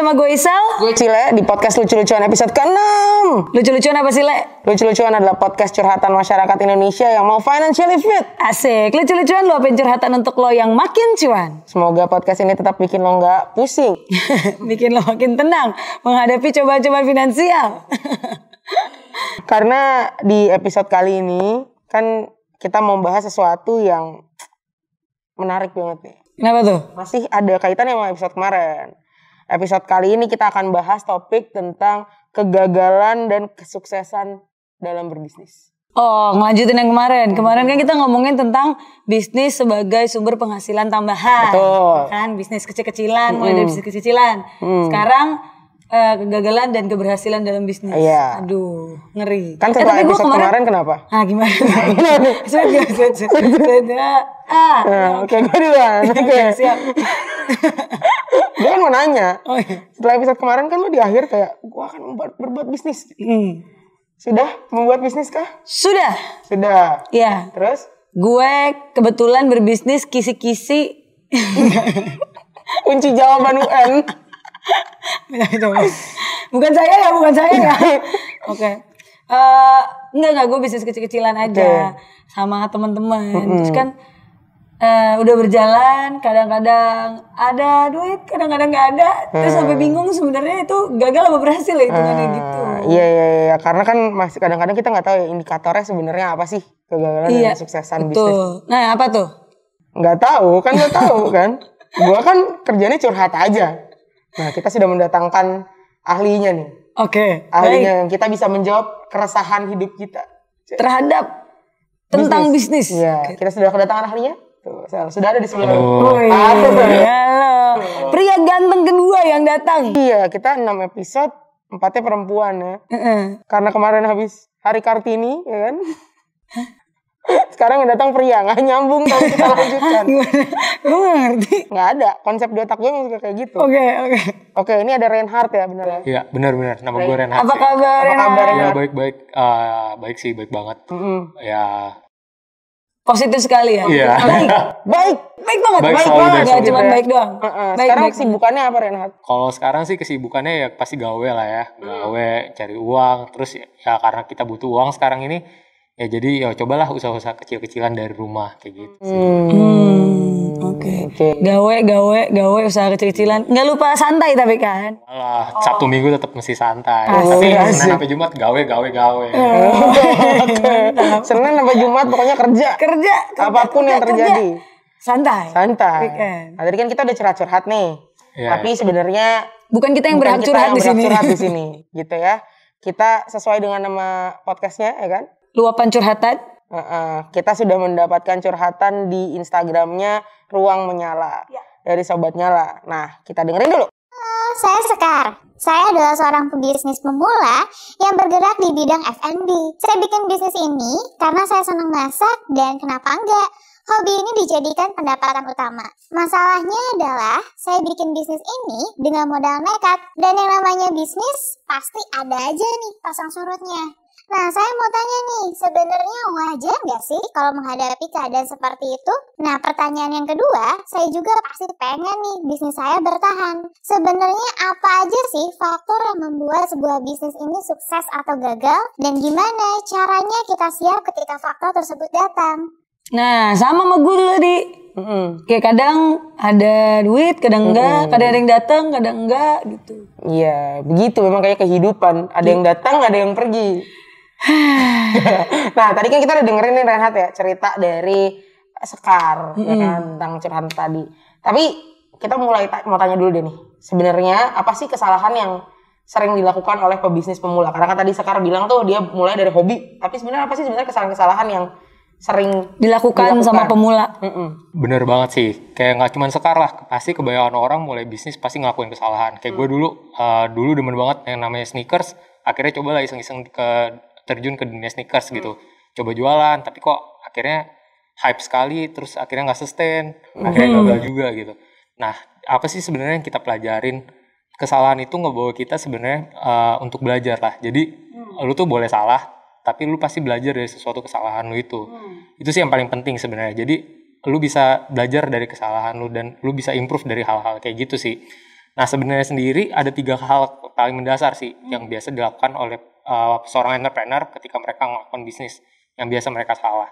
sama gue Isal. Gue Cile di podcast Lucu-Lucuan episode ke-6. Lucu-lucuan apa sih, Le? Lucu-Lucuan adalah podcast curhatan masyarakat Indonesia yang mau financially fit. Asik, lucu-lucuan luapin curhatan untuk lo yang makin cuan. Semoga podcast ini tetap bikin lo gak pusing. Bikin lo makin tenang menghadapi cobaan-cobaan finansial. Karena di episode kali ini kan kita mau bahas sesuatu yang menarik banget nih. Kenapa tuh? Masih ada kaitannya sama episode kemarin. Episode kali ini kita akan bahas topik tentang kegagalan dan kesuksesan dalam berbisnis. Oh, ngelanjutin yang kemarin. Kemarin kan kita ngomongin tentang bisnis sebagai sumber penghasilan tambahan. Betul. Kan bisnis kecil-kecilan, mulai dari bisnis kecil-kecilan. Sekarang kegagalan dan keberhasilan dalam bisnis. Iya. Aduh, ngeri. Kan setelah episode kemarin kenapa? Gimana? Oke, gue duluan. Oke, siap. Gue kan mau nanya. Oh, iya. Setelah episode kemarin kan lo di akhir kayak gue akan berbuat bisnis. Sudah membuat bisnis kah? Sudah. Iya. Terus? Gue kebetulan berbisnis kisi-kisi. Kunci jawaban UN. Bukan saya ya. Oke. Enggak, gue bisnis kecil-kecilan aja sama teman-teman. Terus kan udah berjalan, kadang-kadang ada duit, kadang-kadang nggak ada. Terus sampai bingung sebenarnya itu gagal apa berhasil ya hitungannya gitu. Iya. Karena kan masih kadang-kadang kita nggak tahu ya indikatornya sebenarnya apa sih kegagalan dan kesuksesan bisnis. Nah, apa tuh? Nggak tahu kan. Gua kan kerjanya curhat aja. Nah, kita sudah mendatangkan ahlinya nih. Oke. Ahlinya yang kita bisa menjawab keresahan hidup kita terhadap tentang bisnis. Iya, kita sudah kedatangan ahlinya. Tuh, sudah ada di sebelah. Halo. Pria ganteng kedua yang datang. Iya, kita 6 episode, 4-nya perempuan ya. Karena kemarin habis Hari Kartini, ya kan? Sekarang yang datang pria, nggak nyambung tapi kita lanjutkan. Gue nggak ngerti. Nggak ada, konsep di otak gue memang kayak gitu. Oke, ini ada Reinhard ya, benar ya? Iya, benar. Nama gue Reinhard. Apa kabar Reinhard? Ya, baik. Baik banget. Ya. Positif sekali ya? Iya. Baik banget. Baik banget. Gak cuma baik doang. Sekarang kesibukannya apa Reinhard? Kalau sekarang sih kesibukannya ya pasti gawe lah ya. Gawe, cari uang. Terus ya karena kita butuh uang sekarang ini. Ya jadi ya cobalah usaha-usaha kecil-kecilan dari rumah kayak gitu sih. Oke. Gawe usaha kecil-kecilan. Nggak lupa santai tapi kan. Malah Sabtu Minggu tetap mesti santai. Tapi Senin sampai Jumat gawe. Senin sampai Jumat pokoknya kerja. Apapun yang terjadi. Santai. Nah, tadi kan kita udah curhat nih. Ya. Tapi sebenarnya bukan kita yang berhak curhat di sini. Gitu ya. Kita sesuai dengan nama podcastnya ya kan? Luapan curhatan. Kita sudah mendapatkan curhatan di Instagramnya Ruang Menyala dari Sobat Nyala. Nah, kita dengerin dulu. Saya Sekar. Saya adalah seorang pebisnis pemula yang bergerak di bidang F&B. Saya bikin bisnis ini karena saya senang masak dan kenapa enggak? Hobi ini dijadikan pendapatan utama. Masalahnya adalah saya bikin bisnis ini dengan modal nekat. Dan yang namanya bisnis pasti ada aja nih pasang surutnya. Nah, saya mau tanya nih, sebenarnya wajar nggak sih kalau menghadapi keadaan seperti itu? Nah, pertanyaan yang kedua, saya juga pasti pengen nih bisnis saya bertahan. Sebenarnya apa aja sih faktor yang membuat sebuah bisnis ini sukses atau gagal? Dan gimana caranya kita siap ketika faktor tersebut datang? Nah, sama gue dulu tadi. Kayak kadang ada duit, kadang enggak, kadang ada yang datang, kadang enggak gitu. Iya, begitu memang kayak kehidupan. Ada yang datang, ada yang pergi. Nah, tadi kan kita udah dengerin nih Reinhard ya cerita dari Sekar ya kan, tentang curhat tadi. Tapi kita mulai mau tanya dulu deh nih. Sebenarnya apa sih kesalahan yang sering dilakukan oleh pebisnis pemula? Karena kan tadi Sekar bilang tuh dia mulai dari hobi. Tapi sebenarnya apa sih kesalahan-kesalahan yang sering dilakukan sama pemula? Bener banget sih. Kayak nggak cuma Sekar lah. Pasti kebanyakan orang mulai bisnis pasti ngelakuin kesalahan. Kayak gue dulu demen banget yang namanya sneakers. Akhirnya coba lah iseng-iseng terjun ke dunia sneakers gitu. Coba jualan, tapi kok akhirnya hype sekali, terus akhirnya nggak sustain, akhirnya gagal juga gitu. Nah, apa sih sebenarnya yang kita pelajarin? Kesalahan itu ngebawa kita sebenarnya untuk belajar lah. Jadi lu tuh boleh salah, tapi lu pasti belajar dari sesuatu kesalahan lu itu. Itu sih yang paling penting sebenarnya. Jadi lu bisa belajar dari kesalahan lu dan lu bisa improve dari hal-hal kayak gitu sih. Nah sebenarnya sendiri ada 3 hal paling mendasar sih yang biasa dilakukan oleh seorang entrepreneur ketika mereka melakukan bisnis yang biasa mereka salah.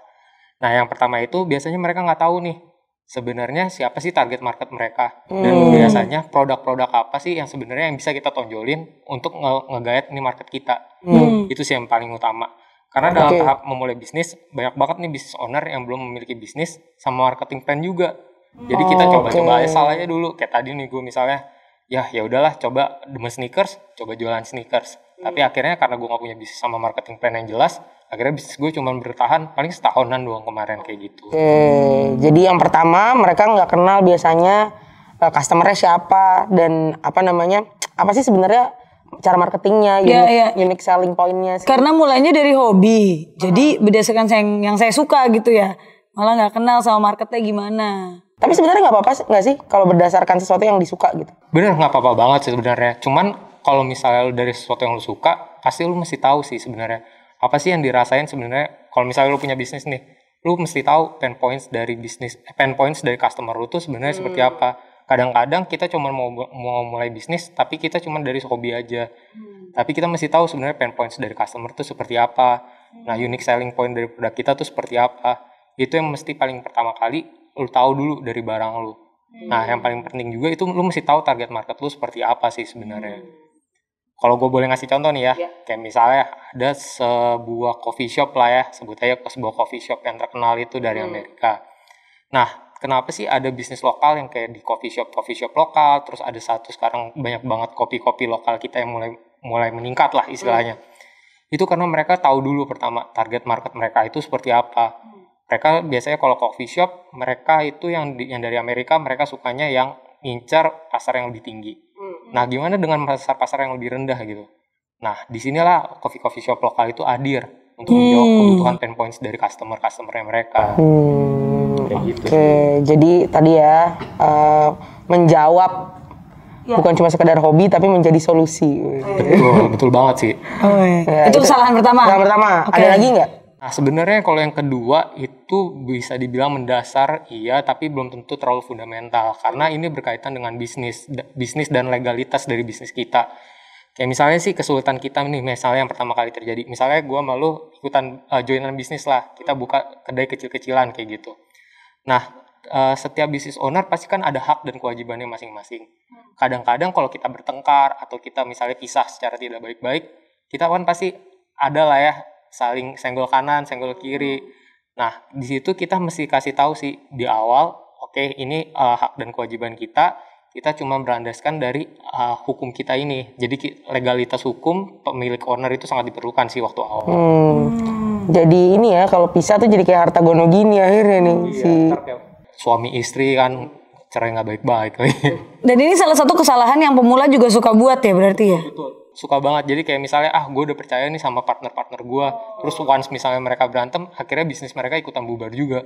Nah yang pertama itu biasanya mereka nggak tahu nih sebenarnya siapa sih target market mereka dan biasanya produk-produk apa sih yang sebenarnya yang bisa kita tonjolin untuk nge-guide nih market kita. Itu sih yang paling utama. Karena dalam tahap memulai bisnis banyak banget nih business owner yang belum memiliki bisnis sama marketing plan juga. Jadi kita coba-coba aja salahnya dulu. Kayak tadi nih gue misalnya ya udahlah coba demen sneakers, coba jualan sneakers. Tapi akhirnya karena gue gak punya bisnis sama marketing plan yang jelas, akhirnya bisnis gue cuma bertahan paling setahunan doang kemarin kayak gitu. Jadi yang pertama mereka nggak kenal biasanya customer-nya siapa dan apa sih sebenarnya cara marketingnya, unique selling point-nya. Karena mulainya dari hobi, jadi berdasarkan yang saya suka gitu ya, malah nggak kenal sama marketnya gimana. Tapi sebenarnya nggak apa-apa nggak sih kalau berdasarkan sesuatu yang disuka gitu? Bener, nggak apa-apa banget sih sebenarnya. Cuman kalau misalnya dari sesuatu yang lu suka, pasti lu mesti tahu sih sebenarnya apa sih yang dirasain sebenarnya. Kalau misalnya lu punya bisnis nih, lu mesti tahu pain points dari customer lu tuh sebenarnya seperti apa. Kadang-kadang kita cuma mau mulai bisnis, tapi kita cuma dari hobi aja. Tapi kita mesti tahu sebenarnya pain points dari customer tuh seperti apa. Nah, unique selling point dari produk kita tuh seperti apa. Itu yang mesti paling pertama kali lu tahu dulu dari barang lu. Nah, yang paling penting juga itu lu mesti tahu target market lu seperti apa sih sebenarnya. Kalau gue boleh ngasih contoh nih ya, kayak misalnya ada sebuah coffee shop lah ya, sebut aja sebuah coffee shop yang terkenal itu dari Amerika. Nah, kenapa sih ada bisnis lokal yang kayak di coffee shop lokal, terus ada satu sekarang banyak banget kopi-kopi lokal kita yang mulai meningkat lah istilahnya. Itu karena mereka tahu dulu pertama target market mereka itu seperti apa. Mereka biasanya kalau coffee shop, mereka itu yang dari Amerika, mereka sukanya yang ngincar pasar yang lebih tinggi. Nah, gimana dengan pasar yang lebih rendah gitu? Nah, disinilah coffee shop lokal itu hadir untuk menjawab kebutuhan pain points dari customer-customernya mereka. Kayak gitu. Jadi tadi ya menjawab bukan cuma sekedar hobi tapi menjadi solusi. Betul banget sih. Itu kesalahan pertama. Ada lagi nggak? Nah sebenarnya kalau yang kedua itu bisa dibilang mendasar iya, tapi belum tentu terlalu fundamental karena ini berkaitan dengan bisnis dan legalitas dari bisnis kita. Kayak misalnya sih kesulitan kita nih, misalnya yang pertama kali terjadi, misalnya gue malu ikutan joinan bisnis lah, kita buka kedai kecil-kecilan kayak gitu. Nah setiap business owner pasti kan ada hak dan kewajibannya masing-masing. Kadang-kadang kalau kita bertengkar atau kita misalnya pisah secara tidak baik-baik, kita kan pasti ada lah ya saling senggol kanan, senggol kiri. Nah, di situ kita mesti kasih tahu sih di awal, oke, ini hak dan kewajiban kita cuma berlandaskan dari hukum kita ini. Jadi legalitas hukum pemilik owner itu sangat diperlukan sih waktu awal. Jadi ini ya, kalau pisah tuh jadi kayak harta gono gini akhirnya nih suami istri kan cerai nggak baik-baik. Dan ini salah satu kesalahan yang pemula juga suka buat ya berarti ya? Betul. Suka banget, jadi kayak misalnya gue udah percaya nih sama partner gue, terus once misalnya mereka berantem, akhirnya bisnis mereka ikutan bubar juga.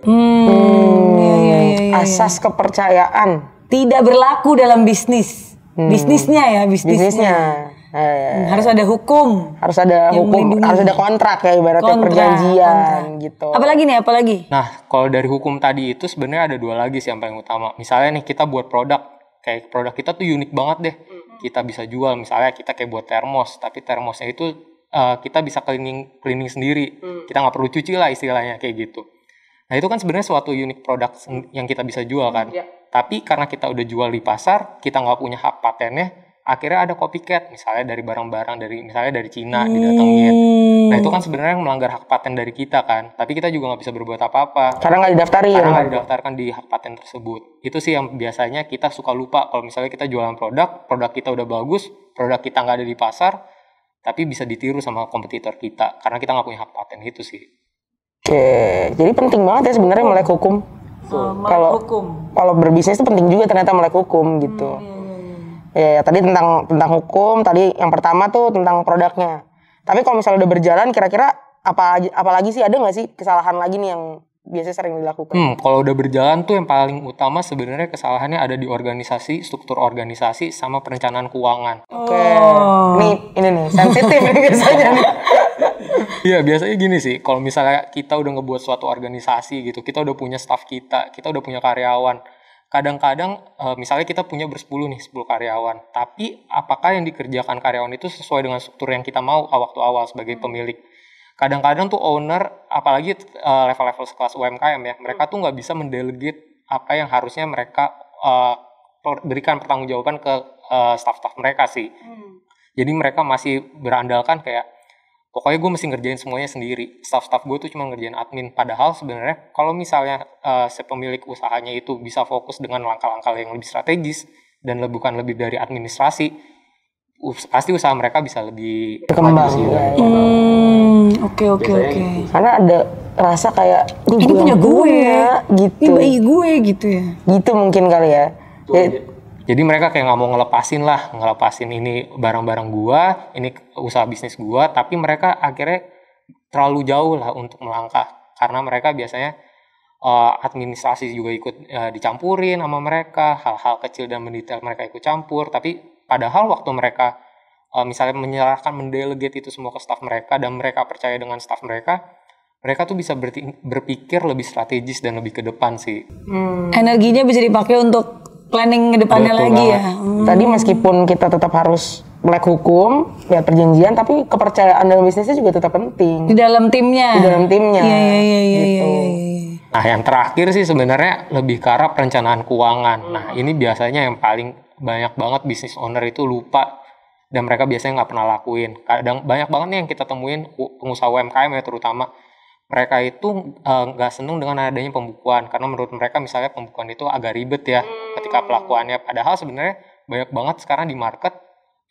Asas kepercayaan tidak berlaku dalam bisnis. Bisnisnya. Harus ada hukum, harus ada kontrak ya ibaratnya perjanjian gitu. Apalagi? Nah, kalau dari hukum tadi itu sebenarnya ada 2 lagi sih yang paling utama. Misalnya nih kita buat produk, kayak produk kita tuh unik banget deh. Kita bisa jual, misalnya kita kayak buat termos, tapi termosnya itu kita bisa cleaning sendiri. Kita nggak perlu cuci lah istilahnya kayak gitu. Nah itu kan sebenarnya suatu unik produk yang kita bisa jual kan. Tapi karena kita udah jual di pasar, kita nggak punya hak patennya, akhirnya ada copycat, misalnya dari barang-barang misalnya dari Cina didatengin. Nah itu kan sebenarnya melanggar hak paten dari kita kan. Tapi kita juga nggak bisa berbuat apa-apa. Karena nggak didaftarkan di hak paten tersebut. Itu sih yang biasanya kita suka lupa. Kalau misalnya kita jualan produk kita udah bagus, produk kita nggak ada di pasar, tapi bisa ditiru sama kompetitor kita. Karena kita nggak punya hak paten itu sih. Oke, jadi penting banget ya sebenarnya melek hukum. Kalau berbisnis itu penting juga ternyata melek hukum gitu. Ya, tadi tentang hukum, tadi yang pertama tuh tentang produknya. Tapi kalau misalnya udah berjalan, kira-kira apalagi sih, ada nggak sih kesalahan lagi nih yang biasanya sering dilakukan? Kalau udah berjalan tuh yang paling utama sebenarnya kesalahannya ada di organisasi, struktur organisasi, sama perencanaan keuangan. Oke. Ini nih sensitif nih biasanya nih. Iya, biasanya gini sih, kalau misalnya kita udah ngebuat suatu organisasi gitu, kita udah punya staff kita udah punya karyawan. kadang-kadang misalnya kita punya bersepuluh nih, 10 karyawan. Tapi apakah yang dikerjakan karyawan itu sesuai dengan struktur yang kita mau waktu awal sebagai pemilik? Kadang-kadang tuh owner, apalagi level-level sekelas UMKM ya, mereka tuh nggak bisa mendelegate apa yang harusnya mereka berikan pertanggungjawaban ke staff-staff mereka sih. Jadi mereka masih berandalkan kayak, pokoknya gue mesti ngerjain semuanya sendiri. Staff-staff gue tuh cuma ngerjain admin. Padahal sebenarnya kalau misalnya si pemilik usahanya itu bisa fokus dengan langkah-langkah yang lebih strategis dan bukan lebih dari administrasi, pasti usaha mereka bisa lebih berkembang. Oke. Karena ada rasa kayak Ini punya gue, gitu. Ini bayi gue gitu ya. Gitu mungkin kali ya. Jadi mereka kayak nggak mau ngelepasin ini barang-barang gua, ini usaha bisnis gua, tapi mereka akhirnya terlalu jauh lah untuk melangkah karena mereka biasanya administrasi juga ikut dicampurin sama mereka, hal-hal kecil dan mendetail mereka ikut campur, tapi padahal waktu mereka misalnya menyerahkan mendelegate itu semua ke staff mereka dan mereka percaya dengan staff mereka tuh bisa berpikir lebih strategis dan lebih ke depan sih. Energinya bisa dipakai untuk planning ke depannya lagi ya. Tadi meskipun kita tetap harus melek hukum, lihat perjanjian, tapi kepercayaan dalam bisnisnya juga tetap penting. Di dalam timnya. Gitu. Nah, yang terakhir sih sebenarnya lebih ke arah perencanaan keuangan. Nah, ini biasanya yang paling banyak banget bisnis owner itu lupa dan mereka biasanya nggak pernah lakuin. Kadang banyak banget nih yang kita temuin pengusaha UMKM ya terutama. Mereka itu nggak seneng dengan adanya pembukuan karena menurut mereka misalnya pembukuan itu agak ribet ya ketika pelakuannya. Padahal sebenarnya banyak banget sekarang di market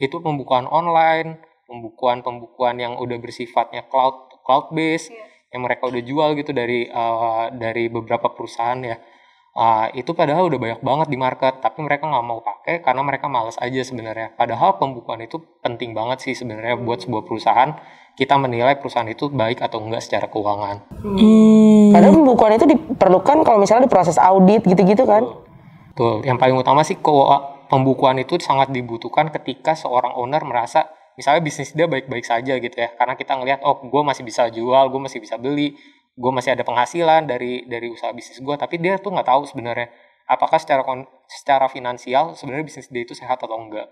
itu pembukuan online, pembukuan yang udah bersifatnya cloud based yang mereka udah jual gitu dari beberapa perusahaan ya. Itu padahal udah banyak banget di market, tapi mereka nggak mau pakai karena mereka malas aja sebenarnya. Padahal pembukuan itu penting banget sih sebenarnya buat sebuah perusahaan. Kita menilai perusahaan itu baik atau enggak secara keuangan. Padahal pembukuan itu diperlukan kalau misalnya di proses audit gitu-gitu kan. Betul. Yang paling utama sih pembukuan itu sangat dibutuhkan ketika seorang owner merasa misalnya bisnis dia baik-baik saja gitu ya. Karena kita ngelihat gue masih bisa jual, gue masih bisa beli, gue masih ada penghasilan dari usaha bisnis gue. Tapi dia tuh nggak tahu sebenarnya apakah secara finansial sebenarnya bisnis dia itu sehat atau enggak.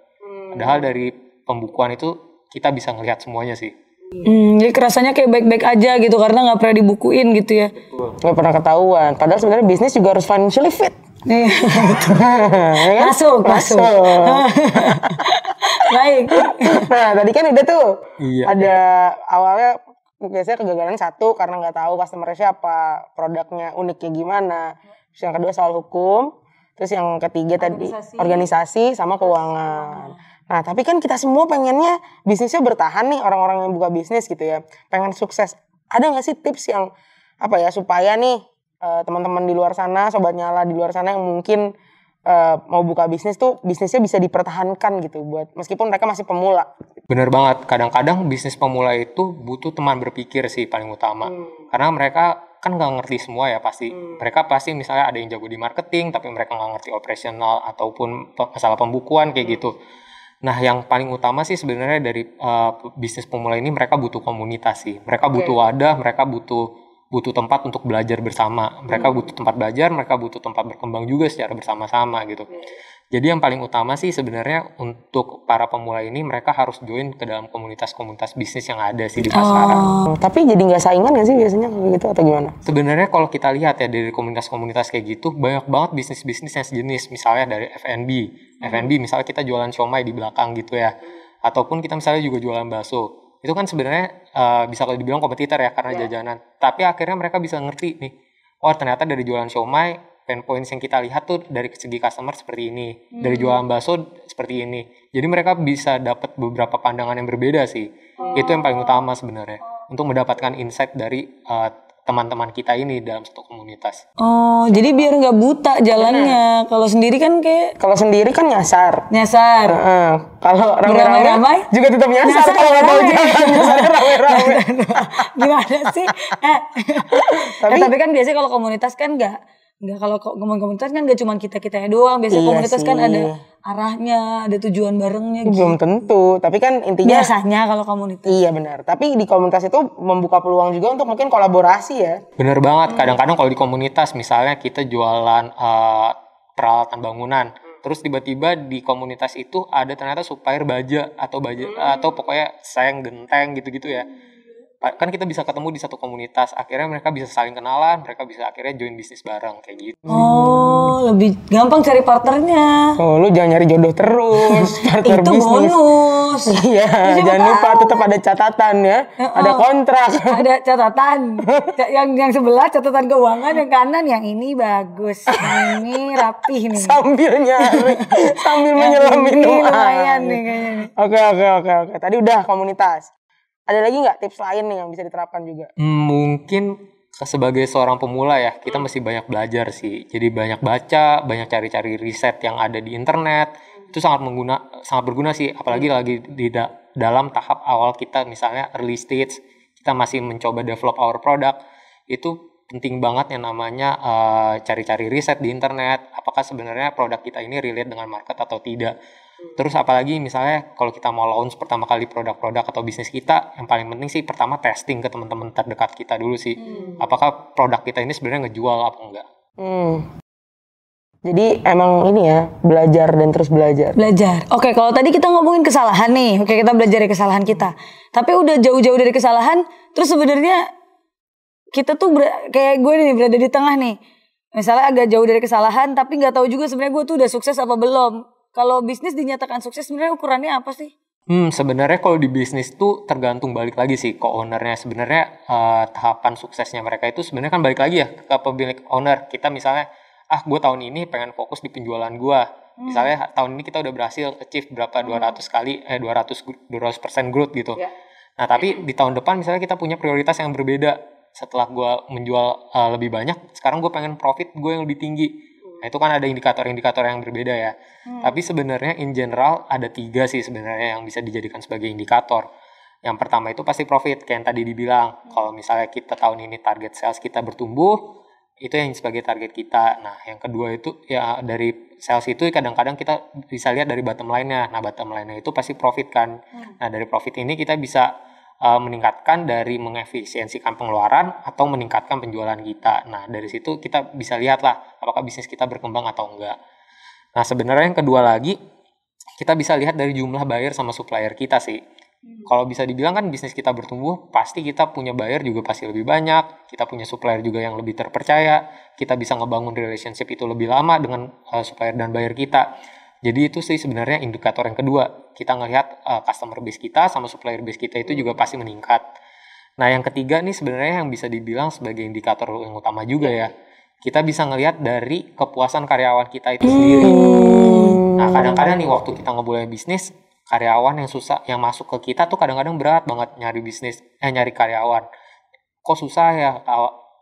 Padahal dari pembukuan itu kita bisa ngelihat semuanya sih. Jadi kerasanya kayak baik-baik aja gitu karena nggak pernah dibukuin gitu ya. Nggak pernah ketahuan. Padahal sebenarnya bisnis juga harus financially fit. Masuk. Baik. Nah tadi kan udah tuh ada awalnya biasanya kegagalan satu karena nggak tahu customer siapa, produknya uniknya gimana. Terus yang kedua soal hukum. Terus yang ketiga tadi organisasi sama keuangan. Nah, tapi kan kita semua pengennya bisnisnya bertahan nih, orang-orang yang buka bisnis gitu ya. Pengen sukses. Ada nggak sih tips yang supaya nih teman-teman di luar sana, sobat nyala di luar sana yang mungkin mau buka bisnis tuh bisnisnya bisa dipertahankan gitu buat meskipun mereka masih pemula. Bener banget. Kadang-kadang bisnis pemula itu butuh teman berpikir sih paling utama. Karena mereka kan nggak ngerti semua ya pasti. Mereka pasti misalnya ada yang jago di marketing, tapi mereka nggak ngerti operasional ataupun masalah pembukuan kayak gitu. Nah, yang paling utama sih sebenarnya dari bisnis pemula ini mereka butuh komunitas sih. Mereka butuh wadah, mereka butuh tempat untuk belajar bersama. Mereka butuh tempat belajar, mereka butuh tempat berkembang juga secara bersama-sama gitu. Jadi yang paling utama sih sebenarnya untuk para pemula ini mereka harus join ke dalam komunitas-komunitas bisnis yang ada sih di pasaran. Tapi jadi nggak saingan nggak sih biasanya kayak gitu atau gimana? Sebenarnya kalau kita lihat ya dari komunitas-komunitas kayak gitu banyak banget bisnis-bisnis yang sejenis. Misalnya dari F&B. F&B misalnya kita jualan siomay di belakang gitu ya. Ataupun kita misalnya juga jualan bakso. Itu kan sebenarnya bisa kalau dibilang kompetitor ya karena jajanan. Tapi akhirnya mereka bisa ngerti nih. Oh ternyata dari jualan siomay pain points yang kita lihat tuh dari segi customer seperti ini, dari jualan bakso seperti ini. Jadi mereka bisa dapat beberapa pandangan yang berbeda sih. Itu yang paling utama sebenarnya untuk mendapatkan insight dari teman-teman kita ini dalam satu komunitas. Oh, jadi biar nggak buta jalannya. Kalau sendiri kan nyasar. Kalau rame-rame juga tetap nyasar kalau nggak tahu jalan. Nyasarnya rame-rame. Gimana sih? Tapi kan biasanya kalau komunitas kan nggak kalau ngomong komunitas kan nggak cuma kita doang. Biasanya komunitas kan ada arahnya, ada tujuan barengnya. Gitu. Belum tentu, tapi kan intinya biasanya kalau komunitas. Iya benar. Tapi di komunitas itu membuka peluang juga untuk mungkin kolaborasi ya. Bener banget. Kadang-kadang kalau di komunitas misalnya kita jualan peralatan bangunan. Terus tiba-tiba di komunitas itu ada ternyata supplier baja atau pokoknya seng, genteng gitu-gitu ya. Kan kita bisa ketemu di satu komunitas, akhirnya mereka bisa saling kenalan, mereka bisa akhirnya join bisnis bareng kayak gitu. Oh, lebih gampang cari partnernya. Oh, lu jangan nyari jodoh terus, partner Itu bisnis. bonus. Iya, Siapa jangan lupa tahu. tetap ada catatan ya, ada kontrak. Ada catatan. yang sebelah catatan keuangan, yang kanan yang ini bagus, yang ini rapih nih. Sambil nyari, sambil Yang menyelam ini minum lumayan air. nih kayaknya nih. Oke. Tadi udah komunitas. Ada lagi nggak tips lain nih yang bisa diterapkan juga? Mungkin sebagai seorang pemula ya, kita mesti banyak belajar sih. Jadi banyak baca, banyak cari-cari riset yang ada di internet. Itu sangat berguna sih, apalagi lagi di dalam tahap awal kita, misalnya early stage, kita masih mencoba develop our product. Itu penting banget yang namanya cari-cari riset di internet, apakah sebenarnya produk kita ini relate dengan market atau tidak. Terus apalagi misalnya kalau kita mau launch pertama kali produk-produk atau bisnis kita, yang paling penting sih pertama testing ke teman-teman terdekat kita dulu sih. Apakah produk kita ini sebenarnya ngejual apa enggak. Jadi emang ini ya, belajar dan terus belajar. Belajar. Oke, kalau tadi kita ngomongin kesalahan nih. Oke, kita belajar dari kesalahan kita. Tapi udah jauh-jauh dari kesalahan, terus sebenarnya kita tuh kayak gue nih berada di tengah nih. Misalnya agak jauh dari kesalahan, tapi nggak tahu juga sebenarnya gue tuh udah sukses apa belum. Kalau bisnis dinyatakan sukses sebenarnya ukurannya apa sih? Sebenarnya kalau di bisnis tuh tergantung balik lagi sih ke ownernya. Sebenarnya tahapan suksesnya mereka itu sebenarnya kan balik lagi ya ke pemilik owner. Kita misalnya, gue tahun ini pengen fokus di penjualan gue. Misalnya tahun ini kita udah berhasil achieve berapa 200% growth gitu. Nah tapi di tahun depan misalnya kita punya prioritas yang berbeda. Setelah gue menjual lebih banyak, sekarang gue pengen profit gue yang lebih tinggi. Nah itu kan ada indikator-indikator yang berbeda ya. Tapi sebenarnya in general ada 3 sih sebenarnya yang bisa dijadikan sebagai indikator. Yang pertama itu pasti profit, kayak yang tadi dibilang. Kalau misalnya kita tahun ini target sales kita bertumbuh, itu yang sebagai target kita. Nah yang kedua itu ya dari sales itu kadang-kadang kita bisa lihat dari bottom line-nya. Nah bottom line-nya itu pasti profit kan. Nah dari profit ini kita bisa meningkatkan dari mengefisiensikan pengeluaran atau meningkatkan penjualan kita. Nah dari situ kita bisa lihat lah apakah bisnis kita berkembang atau enggak. Nah sebenarnya yang kedua lagi kita bisa lihat dari jumlah buyer sama supplier kita sih. Kalau bisa dibilang kan bisnis kita bertumbuh, pasti kita punya buyer juga pasti lebih banyak, kita punya supplier juga yang lebih terpercaya, kita bisa ngebangun relationship itu lebih lama dengan supplier dan buyer kita. Jadi itu sih sebenarnya indikator yang kedua. Kita ngelihat customer base kita sama supplier base kita itu juga pasti meningkat. Nah yang ketiga nih sebenarnya yang bisa dibilang sebagai indikator yang utama juga ya. Kita bisa ngelihat dari kepuasan karyawan kita itu sendiri. Nah kadang-kadang nih waktu kita ngebulai bisnis, karyawan yang masuk ke kita tuh kadang-kadang berat banget nyari karyawan. Kok susah ya?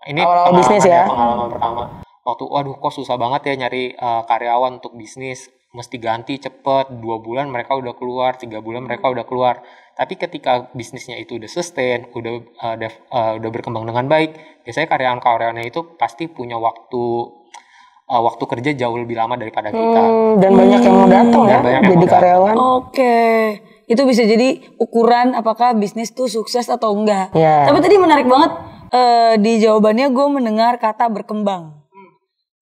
Ini awal bisnis ya. Pengalaman pertama. Waduh kok susah banget ya nyari karyawan untuk bisnis. Mesti ganti cepet, 2 bulan mereka udah keluar, 3 bulan mereka udah keluar. Tapi ketika bisnisnya itu udah sustain, udah berkembang dengan baik, biasanya karyawan-karyawannya itu pasti punya waktu kerja jauh lebih lama daripada kita. Dan banyak yang mau datang ya, jadi karyawan. Oke. Itu bisa jadi ukuran apakah bisnis tuh sukses atau enggak. Yeah. Tapi tadi menarik banget di jawabannya gue mendengar kata berkembang.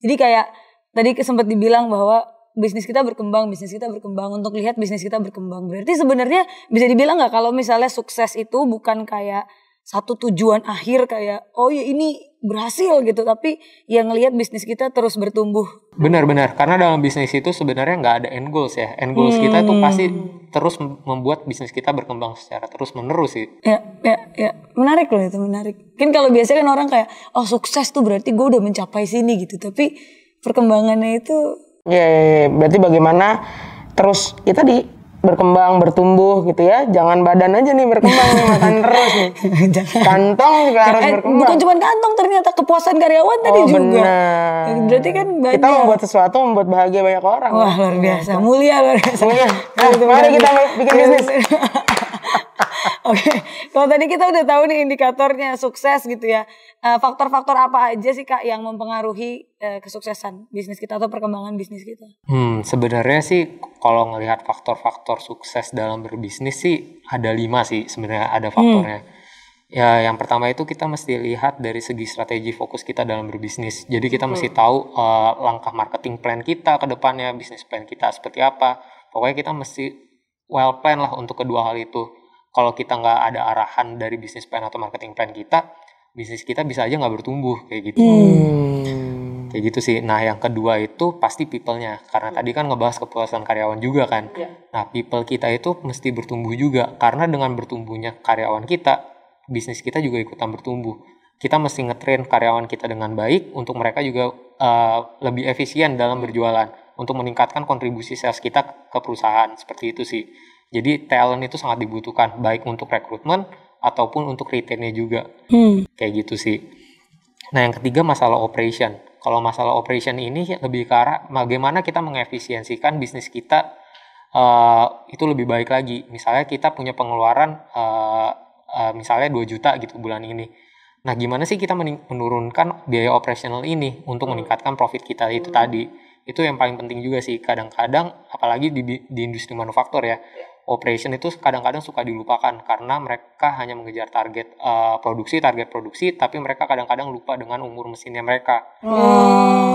Jadi kayak tadi sempat dibilang bahwa bisnis kita berkembang untuk lihat bisnis kita berkembang. Berarti sebenarnya bisa dibilang nggak kalau misalnya sukses itu bukan kayak satu tujuan akhir kayak oh ya ini berhasil gitu, tapi yang ngelihat bisnis kita terus bertumbuh. Benar-benar, karena dalam bisnis itu sebenarnya nggak ada end goals ya. End goals kita itu pasti terus membuat bisnis kita berkembang secara terus menerus sih. Ya, menarik loh itu, menarik. Kan kalau biasanya kan orang kayak oh sukses tuh berarti gue udah mencapai sini gitu, tapi perkembangannya itu Ya, berarti bagaimana terus ya tadi berkembang, bertumbuh gitu ya. Jangan badan aja nih berkembang nih, makan terus nih. Kantong juga harus berkembang. Bukan cuma kantong, ternyata kepuasan karyawan tadi juga. Benar. Berarti kan banyak. Kita membuat sesuatu membuat bahagia banyak orang. Wah, luar biasa. Mulia luar biasa. Mari kita bikin bisnis. Oke, kalau tadi kita udah tahu nih indikatornya sukses gitu ya. Faktor-faktor apa aja sih Kak yang mempengaruhi kesuksesan bisnis kita atau perkembangan bisnis kita? Sebenarnya sih kalau ngelihat faktor-faktor sukses dalam berbisnis sih ada 5 sih sebenarnya ada faktornya. Ya, yang pertama itu kita mesti lihat dari segi strategi fokus kita dalam berbisnis. Jadi kita mesti tahu langkah marketing plan kita ke depannya, bisnis plan kita seperti apa. Pokoknya kita mesti well plan lah untuk kedua hal itu. Kalau kita nggak ada arahan dari bisnis plan atau marketing plan kita, bisnis kita bisa aja nggak bertumbuh kayak gitu. Kayak gitu sih. Nah, yang kedua itu pasti people-nya. Karena tadi kan ngebahas kepuasan karyawan juga kan. Nah, people kita itu mesti bertumbuh juga. Karena dengan bertumbuhnya karyawan kita, bisnis kita juga ikutan bertumbuh. Kita mesti ngetrain karyawan kita dengan baik untuk mereka juga lebih efisien dalam berjualan, untuk meningkatkan kontribusi sales kita ke perusahaan. Seperti itu sih. Jadi talent itu sangat dibutuhkan, baik untuk rekrutmen ataupun untuk retainnya juga. Kayak gitu sih. Nah, yang ketiga masalah operation. Kalau masalah operation ini lebih ke arah bagaimana kita mengefisiensikan bisnis kita itu lebih baik lagi. Misalnya kita punya pengeluaran misalnya 2 juta gitu bulan ini. Nah, gimana sih kita menurunkan biaya operasional ini untuk meningkatkan profit kita itu tadi. Itu yang paling penting juga sih. Kadang-kadang, apalagi di industri manufaktur ya, operation itu kadang-kadang suka dilupakan karena mereka hanya mengejar target produksi, tapi mereka kadang-kadang lupa dengan umur mesinnya mereka.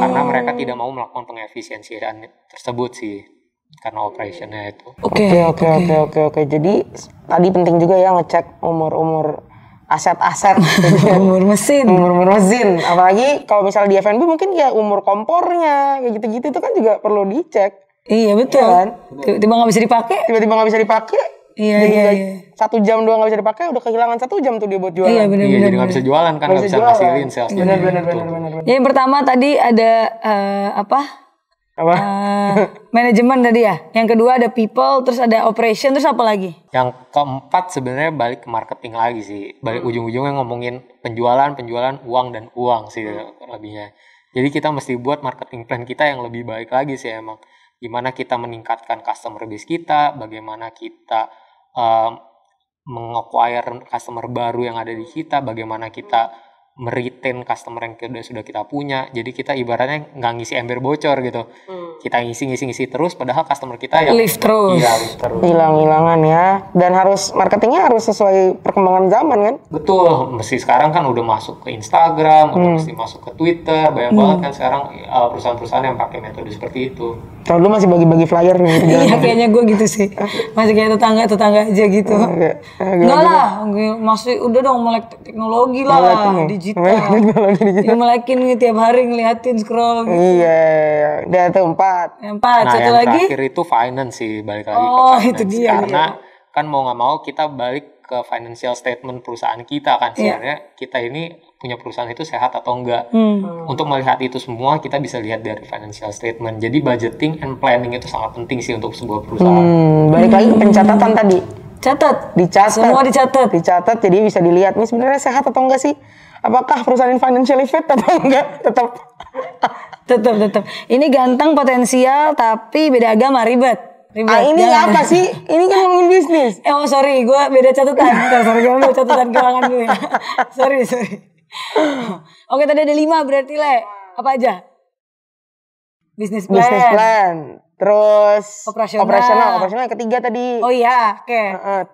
Karena mereka tidak mau melakukan pengefisiensian tersebut sih. Karena operationnya itu. Oke. Jadi tadi penting juga ya ngecek umur aset-aset. Umur mesin. Apalagi kalau misalnya di F&B mungkin ya umur kompornya kayak gitu-gitu itu kan juga perlu dicek. Iya betul. Ya kan? Tiba-tiba nggak bisa dipakai. Iya. 1 jam doang nggak bisa dipakai, udah kehilangan 1 jam tuh dia buat jualan. Iya benar. Jadi nggak bisa jualan kan, nggak bisa ngasilin sales. Benar. Yang pertama tadi ada manajemen tadi ya. Yang kedua ada people, terus ada operation, terus apa lagi? Yang keempat sebenarnya balik ke marketing lagi sih. Balik ujung-ujungnya ngomongin penjualan, uang dan uang sih lebihnya. Jadi kita mesti buat marketing plan kita yang lebih baik lagi sih emang. Gimana kita meningkatkan customer base kita, bagaimana kita meng-acquire customer baru yang ada di kita, bagaimana kita meretain customer yang sudah kita punya. Jadi kita ibaratnya nggak ngisi ember bocor gitu. Kita ngisi terus, padahal customer kita yang lift terus. Iya, lift terus. Hilang-hilangan ya. Dan marketingnya harus sesuai perkembangan zaman kan. Betul, mesti sekarang kan udah masuk ke Instagram, udah mesti masuk ke Twitter, banyak banget kan sekarang perusahaan-perusahaan yang pakai metode seperti itu. Kalau dulu masih bagi-bagi flyer nih. Iya kayaknya gue gitu sih. Masih kayak tetangga aja gitu. Enggak lah, masih udah dong melek teknologi lah, digital. Yang melekin nih tiap hari ngeliatin scroll gitu. Iya, udah tuh 4. Yang Nah, satu yang lagi. terakhir itu finance sih, balik lagi ke Oh, finance. itu dia. Karena kan mau nggak mau kita balik ke financial statement perusahaan kita kan. Sebenarnya kita ini punya perusahaan itu sehat atau enggak. Untuk melihat itu semua kita bisa lihat dari financial statement. Jadi budgeting and planning itu sangat penting sih untuk sebuah perusahaan. Balik lagi ke pencatatan tadi. Dicatat. Semua dicatat. Jadi bisa dilihat nih sebenarnya sehat atau enggak sih? Apakah perusahaan ini financially fit atau enggak? Tetap. Ini ganteng potensial tapi beda agama ribet. Ini apa sih? Ini kan ngomongin bisnis. Sorry, gue beda catatan. Sorry, gue beda catatan keuangan dulu ya. Sorry. Oke, tadi ada 5 berarti apa aja? Business plan. Terus operasional yang ketiga tadi. Oh iya, oke.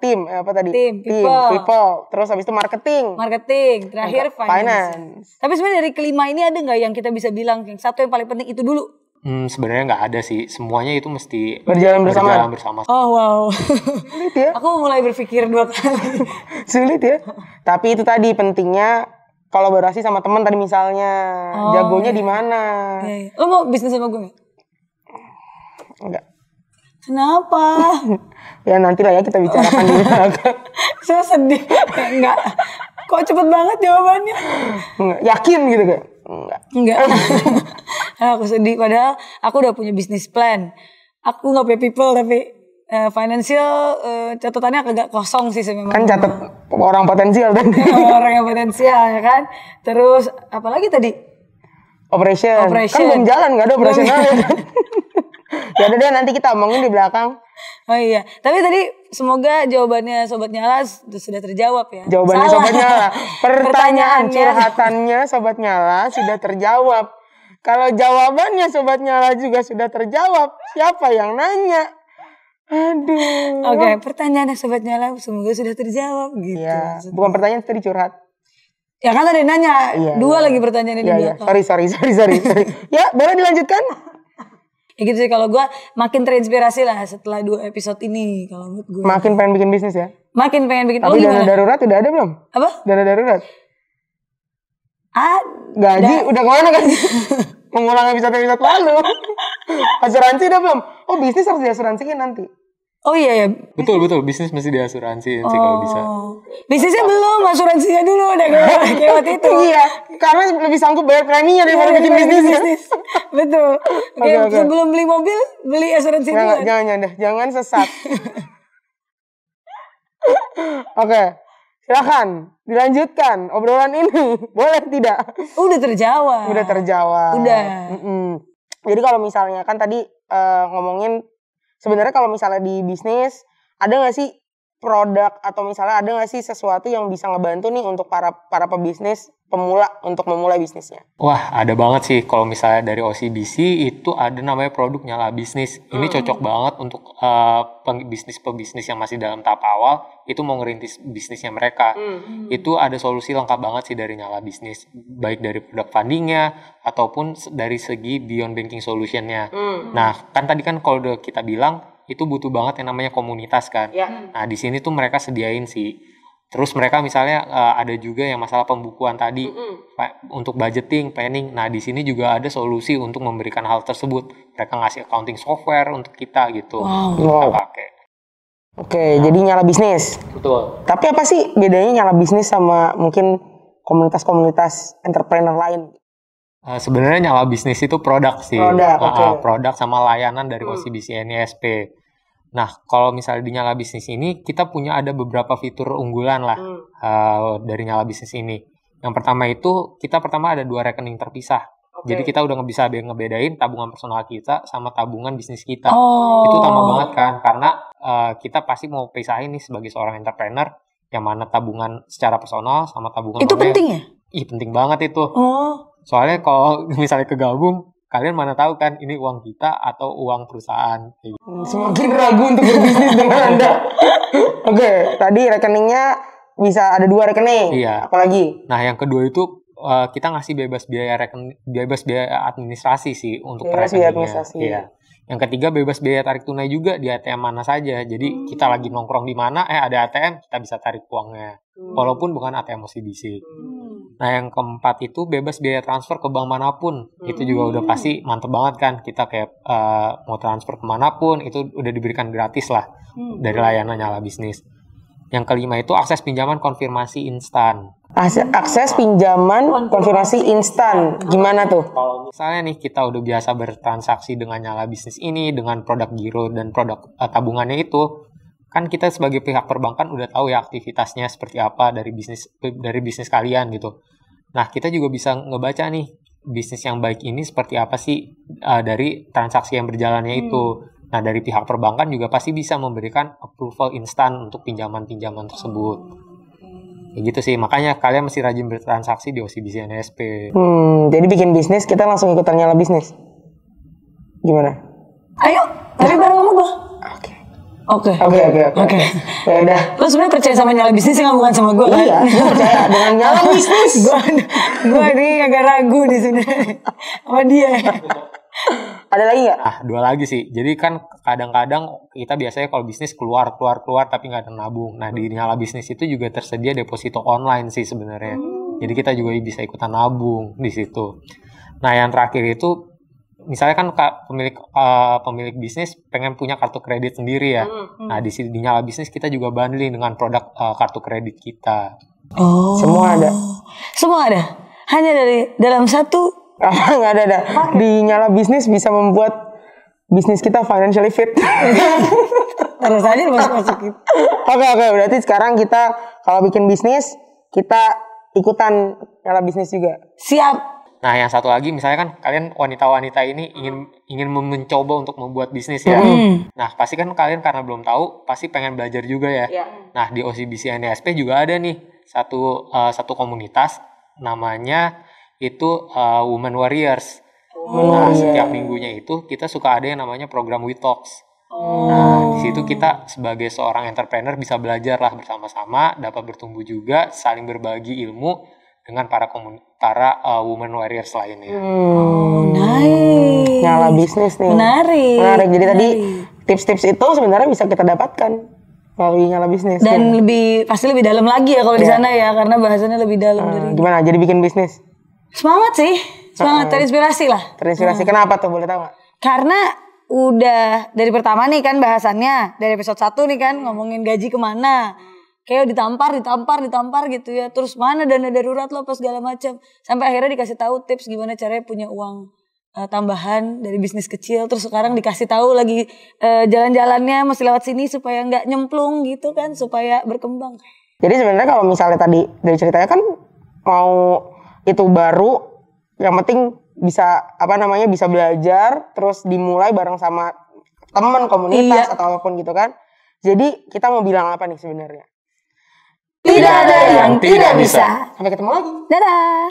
Tim, apa tadi? People. Terus habis itu marketing, terakhir finance. Tapi sebenarnya dari kelima ini ada nggak yang kita bisa bilang yang satu yang paling penting itu dulu? Sebenarnya nggak ada sih. Semuanya itu mesti berjalan bersama. Oh wow. Sulit ya? Aku mulai berpikir 2 kali. Sulit ya. Tapi itu tadi pentingnya kolaborasi sama teman tadi misalnya. Jagonya di mana? Iya. Lo mau bisnis sama gue nggak? Enggak. Kenapa? Ya nantilah ya kita bicarakan di belakang. Saya sedih. Enggak. Kok cepet banget jawabannya? Enggak. Yakin gitu kan? Enggak. Aku sedih padahal aku udah punya bisnis plan. Aku nggak punya people tapi financial catatannya agak kosong sih memang. Kan catat orang potensial kan. Orang yang potensial ya kan. Terus apalagi tadi? Operation. Kan belum jalan, nggak ada operasional ya kan. Ya udah deh nanti kita omongin di belakang. Oh iya, tapi tadi semoga jawabannya Sobat Nyala sudah terjawab ya. Jawabannya Sobat Nyala. Pertanyaan curhatannya Sobat Nyala sudah terjawab. Kalau jawabannya Sobat Nyala juga sudah terjawab, siapa yang nanya? Aduh. Oke, pertanyaannya Sobat Nyala semoga sudah terjawab gitu. Iya, bukan pertanyaan tadi curhat. Ya kan tadi nanya, Iya, dua iya. lagi pertanyaan di Iya. belakang. Sorry. Ya, boleh dilanjutkan? Ya gitu sih kalau gue makin terinspirasi lah setelah 2 episode ini kalau menurut gue. Makin pengen bikin bisnis ya. Makin pengen bikin. Tapi Lo dana gimana? darurat udah ada belum? Apa? Dana darurat. Ada. Gaji udah kemana gaji? Mengulang episode lalu. Asuransi udah belum? Oh, bisnis harus diasuransiin nanti. Oh iya ya. Betul, bisnis mesti diasuransiin sih kalau bisa. Bisnisnya belum, asuransinya dulu udah kayak waktu itu. Iya, karena lebih sanggup bayar preminya daripada bikin bisnis. Betul. Kayak Oke. sebelum beli mobil, beli asuransi dulu. Jangan sesat. Oke, silakan dilanjutkan obrolan ini. Boleh tidak? Udah terjawab. Udah terjawab. Udah. Jadi kalau misalnya kan tadi ngomongin sebenarnya kalau misalnya di bisnis ada nggak sih produk atau misalnya ada nggak sih sesuatu yang bisa ngebantu nih untuk para pebisnis pemula untuk memulai bisnisnya? Wah, ada banget sih kalau misalnya dari OCBC itu ada namanya produk Nyala Bisnis. Ini cocok banget untuk pebisnis yang masih dalam tahap awal itu mau ngerintis bisnisnya mereka. Itu ada solusi lengkap banget sih dari Nyala Bisnis, baik dari produk fundingnya ataupun dari segi beyond banking solutionnya. Nah, kan tadi kan kalau udah kita bilang itu butuh banget yang namanya komunitas kan. Nah, di sini tuh mereka sediain sih. Terus mereka misalnya ada juga yang masalah pembukuan tadi untuk budgeting, planning. Nah, di sini juga ada solusi untuk memberikan hal tersebut. Mereka ngasih accounting software untuk kita gitu. Kita pakai. Oke, jadi Nyala Bisnis. Betul. Tapi apa sih bedanya Nyala Bisnis sama mungkin komunitas-komunitas entrepreneur lain? Sebenarnya Nyala Bisnis itu produk sih. Produk, oke. Produk sama layanan dari OCBC NISP. Nah, kalau misalnya di Nyala Bisnis ini, kita punya ada beberapa fitur unggulan lah dari Nyala Bisnis ini. Yang pertama itu, kita pertama ada 2 rekening terpisah. Jadi kita udah bisa ngebedain tabungan personal kita sama tabungan bisnis kita. Itu utama banget kan, karena kita pasti mau pisahin nih sebagai seorang entrepreneur, yang mana tabungan secara personal sama tabungan Itu penting ya? Ih, penting banget itu. Oh. Soalnya kalau misalnya kegabung, kalian mana tahu kan ini uang kita atau uang perusahaan. Kayak gitu. Semakin ragu untuk berbisnis dengan Anda. Oke, tadi rekeningnya bisa ada 2 rekening. Iya. Apalagi? Nah, yang kedua itu kita ngasih bebas biaya administrasi sih untuk Bebas biaya rekeningnya. administrasi. Iya. Yang ketiga bebas biaya tarik tunai juga di ATM mana saja. Jadi kita lagi nongkrong di mana, ada ATM, kita bisa tarik uangnya. Walaupun bukan ATM OCBC. Nah, yang keempat itu bebas biaya transfer ke bank manapun. Itu juga udah pasti mantep banget kan. Kita kayak mau transfer kemanapun, itu udah diberikan gratis lah dari layanan Nyala Bisnis. Yang kelima itu akses pinjaman konfirmasi instan. Akses pinjaman konfirmasi instan. Gimana tuh? Kalau misalnya nih kita udah biasa bertransaksi dengan Nyala Bisnis ini, dengan produk giro dan produk tabungannya itu, kan kita sebagai pihak perbankan udah tahu ya aktivitasnya seperti apa dari bisnis kalian gitu. Nah, kita juga bisa ngebaca nih bisnis yang baik ini seperti apa sih dari transaksi yang berjalannya itu. Nah, dari pihak perbankan juga pasti bisa memberikan approval instan untuk pinjaman-pinjaman tersebut. Ya gitu sih, makanya kalian mesti rajin bertransaksi di OCBC NISP. Jadi bikin bisnis kita langsung ikutan Nyala Bisnis. Gimana? Ayo, tapi bareng sama gue. Oke. Ya udah. Lo sebenarnya percaya sama Nyala Bisnis nggak, bukan sama gue kan? Iya, gue percaya dengan Nyala Bisnis. Gue ini agak ragu di sini sama dia. Ada lagi nggak? Nah, 2 lagi sih. Jadi kan kadang-kadang kita biasanya kalau bisnis keluar tapi nggak ada nabung. Nah, di Nyala Bisnis itu juga tersedia deposito online sih sebenarnya. Jadi kita juga bisa ikutan nabung di situ. Nah, yang terakhir itu misalnya kan pemilik bisnis pengen punya kartu kredit sendiri ya. Nah, di sini di Nyala Bisnis kita juga bundling dengan produk kartu kredit kita. Oh. Semua ada. Semua ada. Hanya dari dalam satu. Nggak ada. Di Nyala Bisnis bisa membuat bisnis kita financially fit. Terus aja masuk-masukin. Oke. Berarti sekarang kita kalau bikin bisnis, kita ikutan Nyala Bisnis juga. Siap. Nah, yang satu lagi misalnya kan kalian wanita-wanita ini ingin mencoba untuk membuat bisnis ya. Nah, pasti kan kalian karena belum tahu, pasti pengen belajar juga ya. Nah, di OCBC NISP juga ada nih satu komunitas namanya itu Women Warriors. Nah, setiap minggunya itu kita suka ada yang namanya program We Talks. Nah, di situ kita sebagai seorang entrepreneur bisa belajar lah bersama-sama, dapat bertumbuh juga, saling berbagi ilmu dengan para women warriors lainnya. Nice. Nyala bisnis nih. Menarik. Jadi tadi tips-tips itu sebenarnya bisa kita dapatkan melalui Nyala Bisnis. Dan pasti lebih dalam lagi ya kalau di sana ya, karena bahasannya lebih dalam dari. Gimana? Jadi bikin bisnis? Semangat sih, terinspirasi lah. Terinspirasi. Kenapa tuh? Boleh tahu nggak? Karena udah dari pertama nih kan bahasannya, dari episode 1 nih kan ngomongin gaji kemana. Kayak ditampar gitu ya. Terus mana dana darurat lo apa segala macam. Sampai akhirnya dikasih tahu tips gimana caranya punya uang tambahan dari bisnis kecil. Terus sekarang dikasih tahu lagi jalan-jalannya mesti lewat sini supaya nggak nyemplung gitu kan, supaya berkembang. Jadi sebenarnya kalau misalnya tadi dari ceritanya kan mau itu baru, yang penting bisa bisa belajar, terus dimulai bareng sama teman, komunitas atau apapun gitu kan. Jadi kita mau bilang apa nih sebenarnya? Tidak ada yang tidak bisa. Sampai ketemu lagi. Dadah.